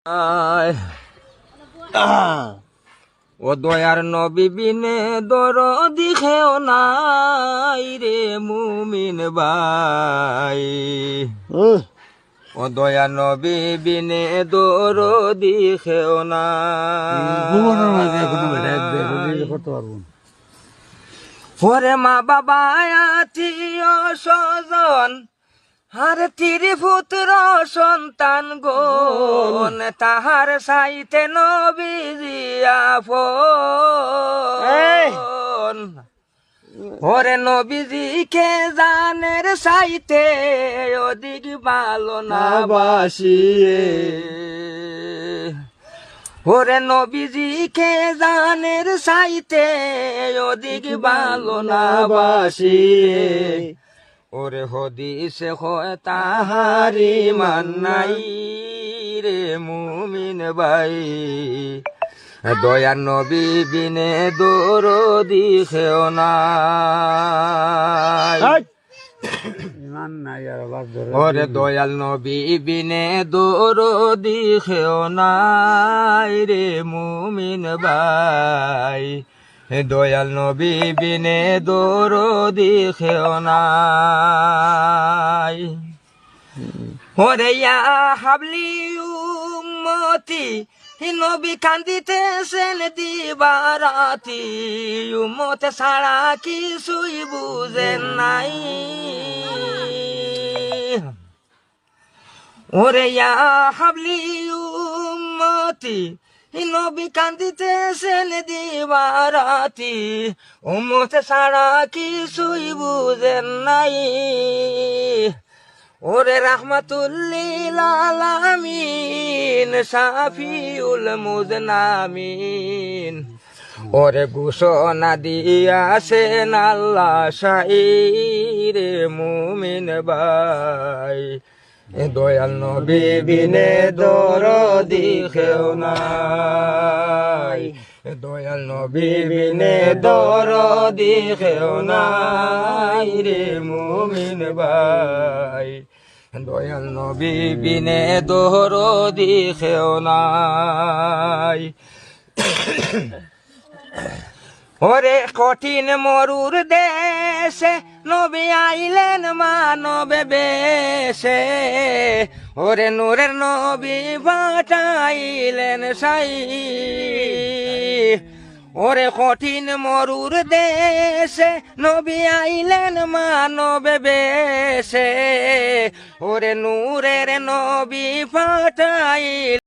ও দয়ার নবী বিনে দরদি খেও নাই রে মুমিন ভাই। ও দয়ার নবী বিনে দরদি খেও নাই। ওরে মা বাবা আত্মীয় স্বজন আর ত্রিপুত্র সন্তান গণ তাহার সাইতে নবীজি আপন। ওরে নবীজি কে জানের সাইতে অধিক ভালো না বাসিয়ে। ওরে নবীজি কে জানের সাইতে অধিক ভালো না বাসিয়ে। ওরে হদিসে হয় তাহারি মান্নাই রে মুমিন ভাই। দয়ার নবী বিনে দরদি খেও নাই। ওরে দয়াল নবী বিনে দরদি খেও নাই রে মুমিন ভাই। দয়াল নবী বিনে দরদি খেও নাই। ওরে ইয়া হাবলি উম্মতি নবী কান্দিতেছেন দিবারাতি। উম্মতে ছাড়া কিছুই বুঝেন নাই। ওরে ইয়া হাবলি উম্মতি নবী কান্দিতেছেন দিবারাতি। উম্মতে ছাড়া কিছুই বুঝেন নাই। ওরে রাহমাতুল্লিল আলামিন শাফিউল মুজনামিন। ওরে ঘোষণা দিয়াছেন আল্লাহ শাইরে মুমিন ভাই। দয়াল নবী বিনে দরদি খেও নাই। দয়াল নবী বিনে দরদি খেও নাই রে মুমিন ভাই। দয়াল নবী বিনে দরদি খেও নাই। ওরে কঠিন মরুর দেশে নবী আইলেন মানবে বেশে। ওরে নূরের নবী পাঠাইলেন সাই। ওরে কঠিন মরুর দেশে নবী আইলেন মানবে বেশে। ওরে নূরের নবী পাঠাইলেন